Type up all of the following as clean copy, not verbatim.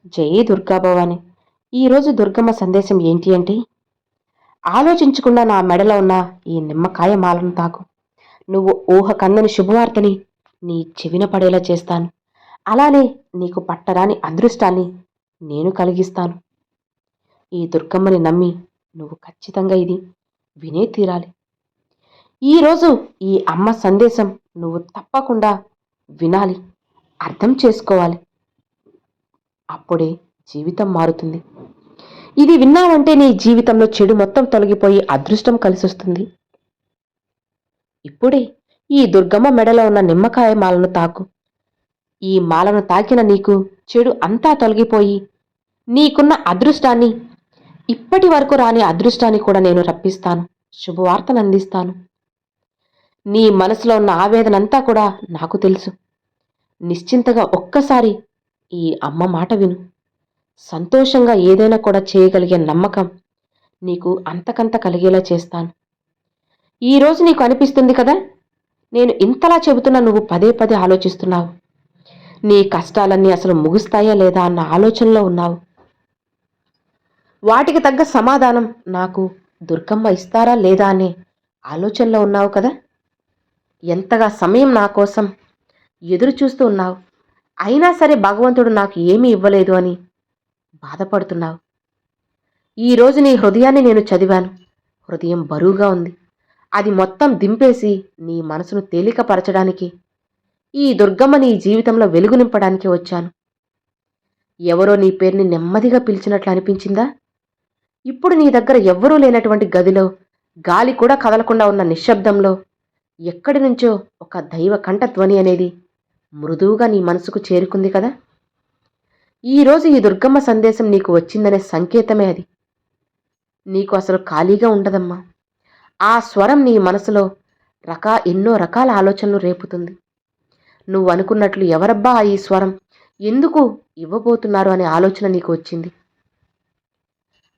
జై దుర్గా భవాని. ఈరోజు దుర్గమ్మ సందేశం ఏంటి అంటే, ఆలోచించకుండా నా మెడలో ఉన్న ఈ నిమ్మకాయ మాలను తాకు. నువ్వు ఊహ కందని శుభవార్తని నీ చెవిన పడేలా చేస్తాను. అలానే నీకు పట్టరాని అదృష్టాన్ని నేను కలిగిస్తాను. ఈ దుర్గమ్మని నమ్మి నువ్వు ఖచ్చితంగా ఇది వినే తీరాలి. ఈరోజు ఈ అమ్మ సందేశం నువ్వు తప్పకుండా వినాలి, అర్థం చేసుకోవాలి. అప్పుడే జీవితం మారుతుంది. ఇది విన్నావంటే నీ జీవితంలో చెడు మొత్తం తొలగిపోయి అదృష్టం కలిసొస్తుంది. ఇప్పుడే ఈ దుర్గమ్మ మెడలో ఉన్న నిమ్మకాయ మాలను తాకు. ఈ మాలను తాకిన నీకు చెడు అంతా తొలగిపోయి నీకున్న అదృష్టాన్ని, ఇప్పటి వరకు రాని అదృష్టాన్ని కూడా నేను రప్పిస్తాను. శుభవార్తను అందిస్తాను. నీ మనసులో ఉన్న ఆవేదనంతా కూడా నాకు తెలుసు. నిశ్చింతగా ఒక్కసారి ఈ అమ్మ మాట విను. సంతోషంగా ఏదైనా కూడా చేయగలిగే నమ్మకం నీకు అంతకంత కలిగేలా చేస్తాను. ఈరోజు నీకు అనిపిస్తుంది కదా, నేను ఇంతలా చెబుతున్నా నువ్వు పదే పదే ఆలోచిస్తున్నావు. నీ కష్టాలన్నీ అసలు ముగుస్తాయా లేదా అన్న ఆలోచనలో ఉన్నావు. వాటికి తగ్గ సమాధానం నాకు దుర్గమ్మ ఇస్తారా లేదా అనే ఆలోచనలో ఉన్నావు కదా. ఎంతగా సమయం నా కోసం ఎదురు చూస్తూ ఉన్నావు. అయినా సరే భగవంతుడు నాకు ఏమీ ఇవ్వలేదు అని బాధపడుతున్నావు. ఈరోజు నీ హృదయాన్ని నేను చదివాను. హృదయం బరువుగా ఉంది. అది మొత్తం దింపేసి నీ మనసును తేలికపరచడానికి, ఈ దుర్గమ్మ నీ జీవితంలో వెలుగు నింపడానికి వచ్చాను. ఎవరో నీ పేరుని నెమ్మదిగా పిలిచినట్లు అనిపించిందా? ఇప్పుడు నీ దగ్గర ఎవ్వరూ లేనటువంటి గదిలో, గాలి కూడా కదలకుండా ఉన్న నిశ్శబ్దంలో ఎక్కడి నుంచో ఒక దైవ కంఠధ్వని అనేది మృదువుగా నీ మనసుకు చేరుకుంది కదా. ఈరోజు ఈ దుర్గమ్మ సందేశం నీకు వచ్చిందనే సంకేతమే అది. నీకు అసలు ఖాళీగా ఉండదమ్మా. ఆ స్వరం నీ మనసులో ఎన్నో రకాల ఆలోచనలు రేపుతుంది. నువ్వు అనుకున్నట్లు ఎవరబ్బా ఈ స్వరం, ఎందుకు ఇవ్వబోతున్నారు అనే ఆలోచన నీకు వచ్చింది.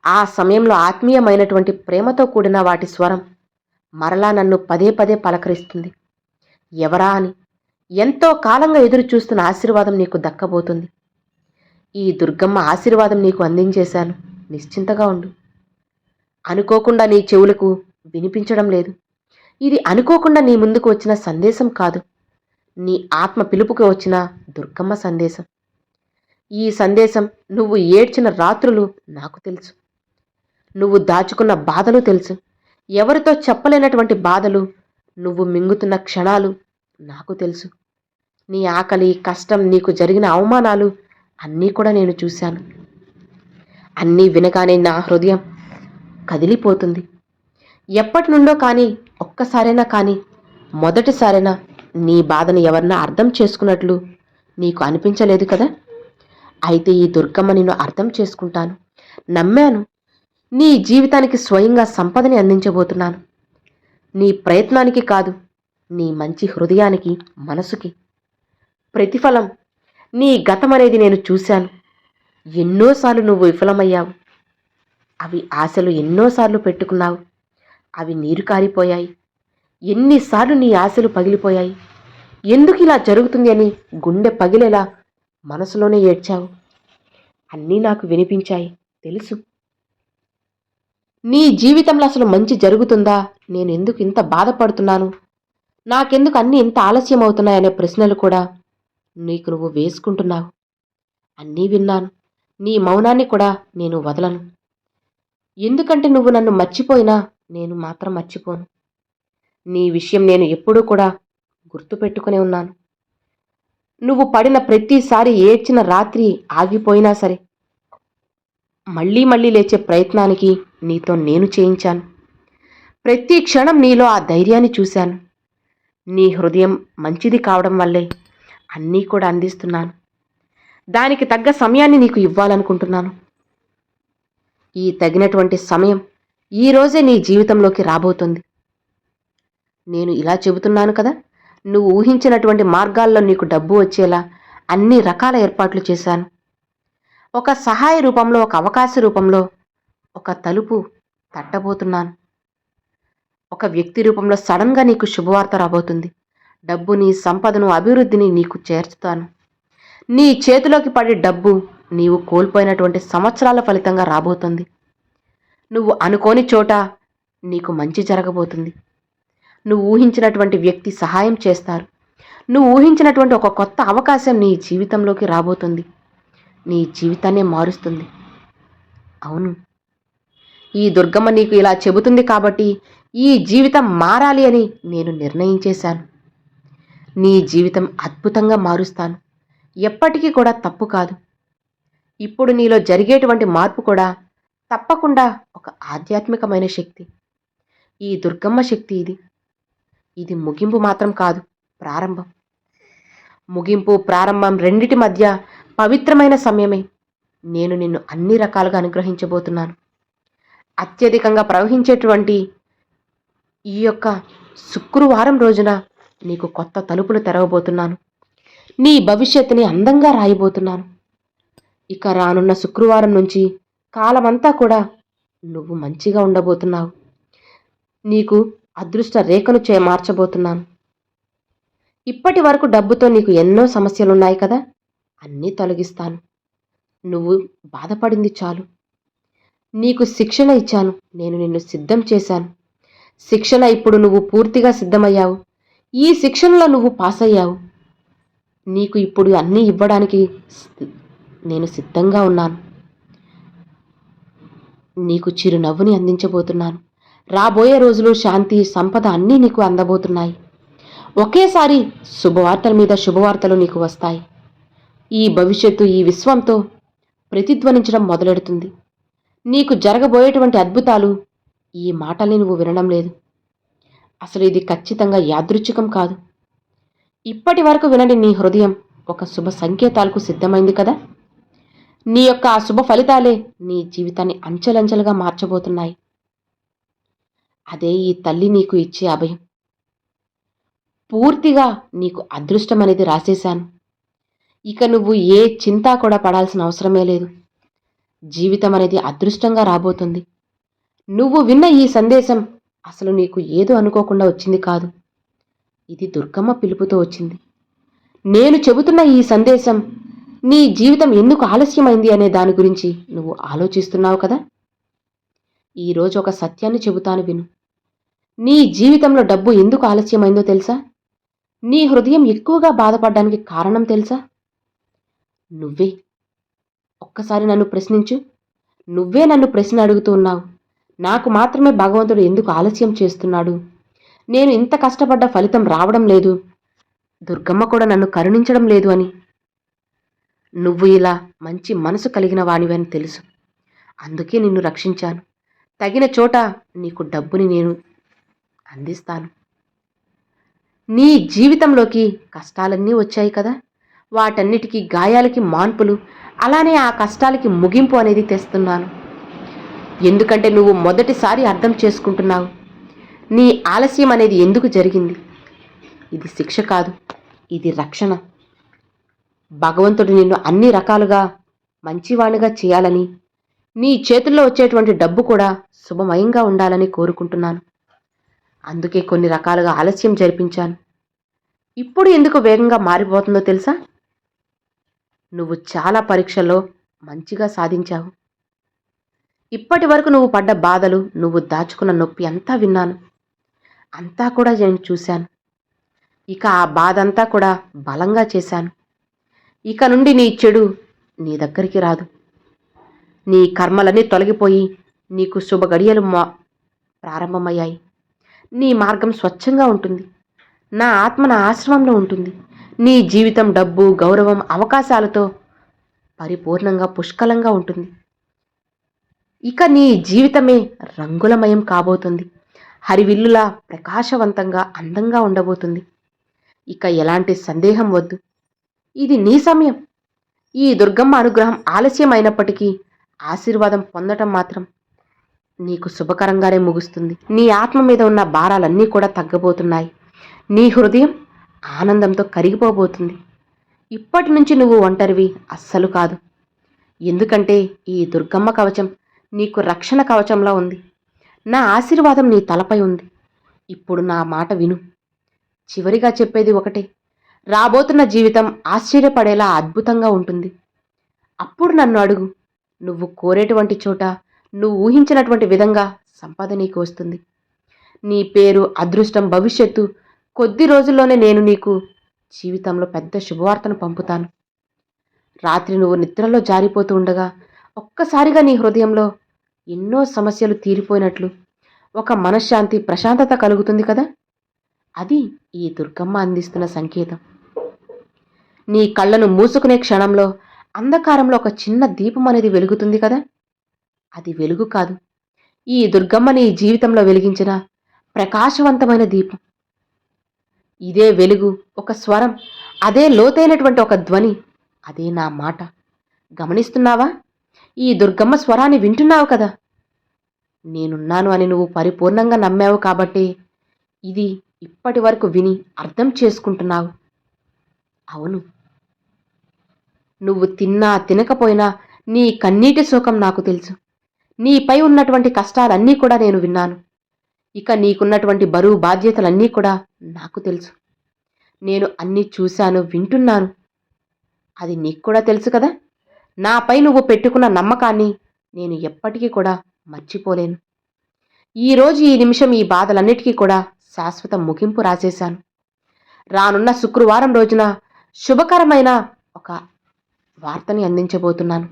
ఆ సమయంలో ఆత్మీయమైనటువంటి ప్రేమతో కూడిన వాటి స్వరం మరలా నన్ను పదే పదే పలకరిస్తుంది. ఎవరా అని. ఎంతో కాలంగా ఎదురు చూస్తున్న ఆశీర్వాదం నీకు దక్కబోతుంది. ఈ దుర్గమ్మ ఆశీర్వాదం నీకు అందించేశాను. నిశ్చింతగా ఉండు. అనుకోకుండా నీ చెవులకు వినిపించడం లేదు. ఇది అనుకోకుండా నీ ముందుకు వచ్చిన సందేశం కాదు. నీ ఆత్మ పిలుపుకి వచ్చిన దుర్గమ్మ సందేశం. ఈ సందేశం నువ్వు ఏడ్చిన రాత్రులు నాకు తెలుసు. నువ్వు దాచుకున్న బాధలు తెలుసు. ఎవరితో చెప్పలేనటువంటి బాధలు నువ్వు మింగుతున్న క్షణాలు నాకు తెలుసు. నీ ఆకలి, కష్టం, నీకు జరిగిన అవమానాలు అన్నీ కూడా నేను చూశాను. అన్నీ వినగానే నా హృదయం కదిలిపోతుంది. ఎప్పటి నుండో కానీ, ఒక్కసారైనా కానీ, మొదటిసారైనా నీ బాధను ఎవరన్నా అర్థం చేసుకున్నట్లు నీకు అనిపించలేదు కదా. అయితే ఈ దుర్గమ్మ నిన్ను అర్థం చేసుకుంటాను, నమ్మాను. నీ జీవితానికి స్వయంగా సంపదని అందించబోతున్నాను. నీ ప్రయత్నానికి కాదు, నీ మంచి హృదయానికి, మనసుకి ప్రతిఫలం. నీ గతం అనేది నేను చూశాను. ఎన్నోసార్లు నువ్వు విఫలమయ్యావు. అవి ఆశలు ఎన్నోసార్లు పెట్టుకున్నావు. అవి నీరు కారిపోయాయి. ఎన్నిసార్లు నీ ఆశలు పగిలిపోయాయి. ఎందుకు ఇలా జరుగుతుంది అని గుండె పగిలేలా మనసులోనే ఏడ్చావు. అన్నీ నాకు వినిపించాయి, తెలుసు. నీ జీవితంలో అసలు మంచి జరుగుతుందా, నేను ఎందుకు ఇంత బాధపడుతున్నాను, నాకెందుకు అన్నీ ఇంత ఆలస్యం అవుతున్నాయనే ప్రశ్నలు కూడా నీకు నువ్వు వేసుకుంటున్నావు. అన్నీ విన్నాను. నీ మౌనాన్ని కూడా నేను వదలను. ఎందుకంటే నువ్వు నన్ను మర్చిపోయినా నేను మాత్రం మర్చిపోను. నీ విషయం నేను ఎప్పుడూ కూడా గుర్తుపెట్టుకునే ఉన్నాను. నువ్వు పడిన ప్రతిసారి ఏడ్చిన రాత్రి ఆగిపోయినా సరే మళ్ళీ మళ్ళీ లేచే ప్రయత్నానికి నీతో నేను చేయించాను. ప్రతి క్షణం నీలో ఆ ధైర్యాన్ని చూశాను. నీ హృదయం మంచిది కావడం వల్లే అన్నీ కూడా అందిస్తున్నాను. దానికి తగ్గ సమయాన్ని నీకు ఇవ్వాలనుకుంటున్నాను. ఈ తగినటువంటి సమయం ఈరోజే నీ జీవితంలోకి రాబోతుంది. నేను ఇలా చెబుతున్నాను కదా, నువ్వు ఊహించినటువంటి మార్గాల్లో నీకు డబ్బు వచ్చేలా అన్ని రకాల ఏర్పాట్లు చేశాను. ఒక సహాయ రూపంలో, ఒక అవకాశ రూపంలో ఒక తలుపు తట్టబోతున్నాను. ఒక వ్యక్తి రూపంలో సడన్గా నీకు శుభవార్త రాబోతుంది. డబ్బుని, సంపదను, అభివృద్ధిని నీకు చేర్చుతాను. నీ చేతిలోకి పడే డబ్బు నీవు కోల్పోయినటువంటి సంవత్సరాల ఫలితంగా రాబోతుంది. నువ్వు అనుకోని చోట నీకు మంచి జరగబోతుంది. నువ్వు ఊహించినటువంటి వ్యక్తి సహాయం చేస్తారు. నువ్వు ఊహించినటువంటి ఒక కొత్త అవకాశం నీ జీవితంలోకి రాబోతుంది. నీ జీవితాన్నే మారుస్తుంది. అవును, ఈ దుర్గమ్మ నీకు ఇలా చెబుతుంది కాబట్టి ఈ జీవితం మారాలి అని నేను నిర్ణయించేశాను. నీ జీవితం అద్భుతంగా మారుస్తాను. ఎప్పటికీ కూడా తప్పు కాదు. ఇప్పుడు నీలో జరిగేటువంటి మార్పు కూడా తప్పకుండా ఒక ఆధ్యాత్మికమైన శక్తి. ఈ దుర్గమ్మ శక్తి ఇది ముగింపు మాత్రం కాదు, ప్రారంభం. ముగింపు ప్రారంభం రెండిటి మధ్య పవిత్రమైన సమయమే. నేను నిన్ను అన్ని రకాలుగా అనుగ్రహించబోతున్నాను. అత్యధికంగా ప్రవహించేటువంటి ఈ యొక్క శుక్రవారం రోజున నీకు కొత్త తలుపులు తెరవబోతున్నాను. నీ భవిష్యత్తుని అందంగా రాయబోతున్నాను. ఇక రానున్న శుక్రవారం నుంచి కాలమంతా కూడా నువ్వు మంచిగా ఉండబోతున్నావు. నీకు అదృష్ట రేఖను మార్చబోతున్నాను. ఇప్పటి వరకు డబ్బుతో నీకు ఎన్నో సమస్యలున్నాయి కదా, అన్నీ తొలగిస్తాను. నువ్వు బాధపడింది చాలు. నీకు శిక్షణ ఇచ్చాను. నేను నిన్ను సిద్ధం చేశాను. శిక్షణ ఇప్పుడు నువ్వు పూర్తిగా సిద్ధమయ్యావు. ఈ శిక్షణలో నువ్వు పాస్ అయ్యావు. నీకు ఇప్పుడు అన్నీ ఇవ్వడానికి నేను సిద్ధంగా ఉన్నాను. నీకు చిరునవ్వుని అందించబోతున్నాను. రాబోయే రోజులు శాంతి, సంపద అన్నీ నీకు అందబోతున్నాయి. ఒకేసారి శుభవార్తల మీద శుభవార్తలు నీకు వస్తాయి. ఈ భవిష్యత్తు ఈ విశ్వంతో ప్రతిధ్వనించడం మొదలెడుతుంది. నీకు జరగబోయేటువంటి అద్భుతాలు ఈ మాటల్ని నువ్వు వినడం లేదు. అసలు ఇది ఖచ్చితంగా యాదృచ్ఛికం కాదు. ఇప్పటి వరకు వినని నీ హృదయం ఒక శుభ సంకేతాలకు సిద్ధమైంది కదా. నీ యొక్క ఆ శుభ ఫలితాలే నీ జీవితాన్ని అంచెలంచెలుగా మార్చబోతున్నాయి. అదే ఈ తల్లి నీకు ఇచ్చే అభయం. పూర్తిగా నీకు అదృష్టం అనేది రాసేశాను. ఇక నువ్వు ఏ చింత కూడా పడాల్సిన అవసరమే లేదు. జీవితం అనేది అదృష్టంగా రాబోతుంది. నువ్వు విన్న ఈ సందేశం అసలు నీకు ఏదో అనుకోకుండా వచ్చింది కాదు. ఇది దుర్గమ్మ పిలుపుతో వచ్చింది. నేను చెబుతున్న ఈ సందేశం నీ జీవితం ఎందుకు ఆలస్యమైంది అనే దాని గురించి నువ్వు ఆలోచిస్తున్నావు కదా. ఈరోజు ఒక సత్యాన్ని చెబుతాను, విను. నీ జీవితంలో డబ్బు ఎందుకు ఆలస్యమైందో తెలుసా? నీ హృదయం ఎక్కువగా బాధపడడానికి కారణం తెలుసా? నువ్వే. ఒక్కసారి నన్ను ప్రశ్నించు. నువ్వే నన్ను ప్రశ్న అడుగుతూ ఉన్నావు. నాకు మాత్రమే భగవంతుడు ఎందుకు ఆలస్యం చేస్తున్నాడు? నేను ఇంత కష్టపడ్డ ఫలితం రావడం లేదు. దుర్గమ్మ కూడా నన్ను కరుణించడం లేదు అని. నువ్వు ఇలా మంచి మనసు కలిగిన వానివని తెలుసు. అందుకే నిన్ను రక్షించాను. తగిన చోట నీకు డబ్బుని నేను అందిస్తాను. నీ జీవితంలోకి కష్టాలన్నీ వచ్చాయి కదా, వాటన్నిటికీ గాయాలకి మాన్పులు, అలానే ఆ కష్టాలకి ముగింపు అనేది తెస్తున్నాను. ఎందుకంటే నువ్వు మొదటిసారి అర్థం చేసుకుంటున్నావు నీ ఆలస్యం అనేది ఎందుకు జరిగింది. ఇది శిక్ష కాదు, ఇది రక్షణ. భగవంతుడు నిన్ను అన్ని రకాలుగా మంచివాణిగా చేయాలని, నీ చేతుల్లో వచ్చేటువంటి డబ్బు కూడా శుభమయంగా ఉండాలని కోరుకుంటున్నాను. అందుకే కొన్ని రకాలుగా ఆలస్యం జరిపించాను. ఇప్పుడు ఎందుకు వేగంగా మారిపోతుందో తెలుసా? నువ్వు చాలా పరీక్షల్లో మంచిగా సాధించావు. ఇప్పటి వరకు నువ్వు పడ్డ బాధలు, నువ్వు దాచుకున్న నొప్పి అంతా విన్నాను. అంతా కూడా నేను చూశాను. ఇక ఆ బాధ అంతా కూడా బలంగా చేశాను. ఇక నుండి నీ చెడు నీ దగ్గరికి రాదు. నీ కర్మలన్నీ తొలగిపోయి నీకు శుభ గడియలు ప్రారంభమయ్యాయి. నీ మార్గం స్వచ్ఛంగా ఉంటుంది. నా ఆత్మ నా ఆశ్రమంలో ఉంటుంది. నీ జీవితం డబ్బు, గౌరవం, అవకాశాలతో పరిపూర్ణంగా పుష్కలంగా ఉంటుంది. ఇక నీ జీవితమే రంగులమయం కాబోతుంది. హరివిల్లులా ప్రకాశవంతంగా అందంగా ఉండబోతుంది. ఇక ఎలాంటి సందేహం వద్దు. ఇది నీ సమయం. ఈ దుర్గమ్మ అనుగ్రహం ఆలస్యం అయినప్పటికీ ఆశీర్వాదం పొందటం మాత్రం నీకు శుభకరంగానే ముగుస్తుంది. నీ ఆత్మ మీద ఉన్న భారాలన్నీ కూడా తగ్గబోతున్నాయి. నీ హృదయం ఆనందంతో కరిగిపోబోతుంది. ఇప్పటి నుంచి నువ్వు ఒంటరివి అస్సలు కాదు. ఎందుకంటే ఈ దుర్గమ్మ కవచం నీకు రక్షణ కవచంలా ఉంది. నా ఆశీర్వాదం నీ తలపై ఉంది. ఇప్పుడు నా మాట విను. చివరిగా చెప్పేది ఒకటే, రాబోతున్న జీవితం ఆశ్చర్యపడేలా అద్భుతంగా ఉంటుంది. అప్పుడు నన్ను అడుగు. నువ్వు కోరేటువంటి చోట, నువ్వు ఊహించినటువంటి విధంగా సంపద నీకు వస్తుంది. నీ పేరు, అదృష్టం, భవిష్యత్తు కొద్ది రోజుల్లోనే నేను నీకు జీవితంలో పెద్ద శుభవార్తను పంపుతాను. రాత్రి నువ్వు నిద్రలో జారిపోతూ ఉండగా ఒక్కసారిగా నీ హృదయంలో ఎన్నో సమస్యలు తీరిపోయినట్లు ఒక మనశ్శాంతి, ప్రశాంతత కలుగుతుంది కదా. అది ఈ దుర్గమ్మ అందిస్తున్న సంకేతం. నీ కళ్ళను మూసుకునే క్షణంలో అంధకారంలో ఒక చిన్న దీపం అనేది వెలుగుతుంది కదా. అది వెలుగు కాదు, ఈ దుర్గమ్మ నీ జీవితంలో వెలిగించిన ప్రకాశవంతమైన దీపం. ఇదే వెలుగు, ఒక స్వరం, అదే లోతైనటువంటి ఒక ధ్వని, అదే నా మాట. గమనిస్తున్నావా? ఈ దుర్గమ్మ స్వరాన్ని వింటున్నావు కదా. నేనున్నాను అని నువ్వు పరిపూర్ణంగా నమ్మావు కాబట్టి ఇది ఇప్పటి వరకు విని అర్థం చేసుకుంటున్నావు. అవును, నువ్వు తిన్నా తినకపోయినా నీ కన్నీటి శోకం నాకు తెలుసు. నీపై ఉన్నటువంటి కష్టాలన్నీ కూడా నేను విన్నాను. ఇక నీకున్నటువంటి బరువు బాధ్యతలన్నీ కూడా నాకు తెలుసు. నేను అన్నీ చూశాను, వింటున్నాను. అది నీకు కూడా తెలుసు కదా. నాపై నువ్వు పెట్టుకున్న నమ్మకాన్ని నేను ఎప్పటికీ కూడా మర్చిపోలేను. ఈరోజు, ఈ నిమిషం, ఈ బాధలన్నిటికీ కూడా శాశ్వత ముగింపు రాసేశాను. రానున్న శుక్రవారం రోజున శుభకరమైన ఒక వార్తని అందించబోతున్నాను.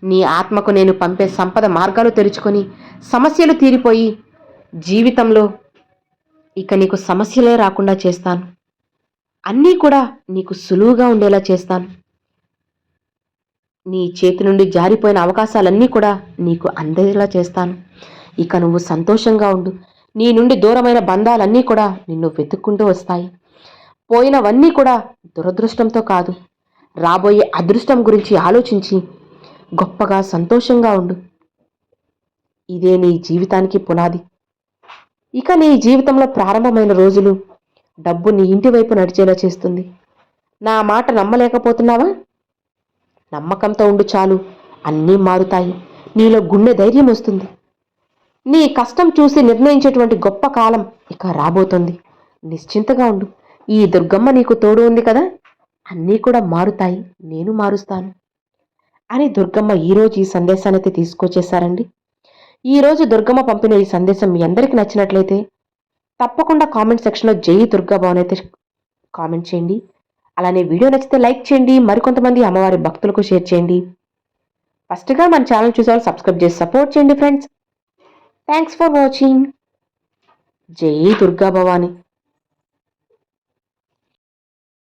నీ ఆత్మకు నేను పంపే సంపద మార్గాలు తెరుచుకొని సమస్యలు తీరిపోయి జీవితంలో ఇక నీకు సమస్యలే రాకుండా చేస్తాను. అన్నీ కూడా నీకు సులువుగా ఉండేలా చేస్తాను. నీ చేతి నుండి జారిపోయిన అవకాశాలన్నీ కూడా నీకు అందేలా చేస్తాను. ఇక నువ్వు సంతోషంగా ఉండు. నీ నుండి దూరమైన బంధాలన్నీ కూడా నిన్ను వెతుక్కుంటూ వస్తాయి. పోయినవన్నీ కూడా దురదృష్టంతో కాదు, రాబోయే అదృష్టం గురించి ఆలోచించి గొప్పగా సంతోషంగా ఉండు. ఇదే నీ జీవితానికి పునాది. ఇక నీ జీవితంలో ప్రారంభమైన రోజులు డబ్బు నీ ఇంటి వైపు నడిచేలా చేస్తుంది. నా మాట నమ్మలేకపోతున్నావా? నమ్మకంతో ఉండు చాలు, అన్నీ మారుతాయి. నీలో గుండె ధైర్యం వస్తుంది. నీ కష్టం చూసి నిర్ణయించేటువంటి గొప్ప కాలం ఇక రాబోతుంది. నిశ్చింతగా ఉండు. ఈ దుర్గమ్మ నీకు తోడు ఉంది కదా. అన్నీ కూడా మారుతాయి, నేను మారుస్తాను అని దుర్గమ్మ ఈరోజు ఈ సందేశాన్ని అయితే తీసుకొచ్చేసారండి. ఈరోజు దుర్గమ్మ పంపిన ఈ సందేశం మీ అందరికీ నచ్చినట్లయితే తప్పకుండా కామెంట్ సెక్షన్లో జై దుర్గా భవన్ అయితే కామెంట్ చేయండి. అలానే వీడియో నచ్చితే లైక్ చేయండి. మరికొంతమంది అమ్మవారి భక్తులకు షేర్ చేయండి. ఫస్ట్గా మన ఛానల్ చూసేవాళ్ళు సబ్స్క్రైబ్ చేసి సపోర్ట్ చేయండి ఫ్రెండ్స్. Thanks for watching. జై దుర్గా భవాని.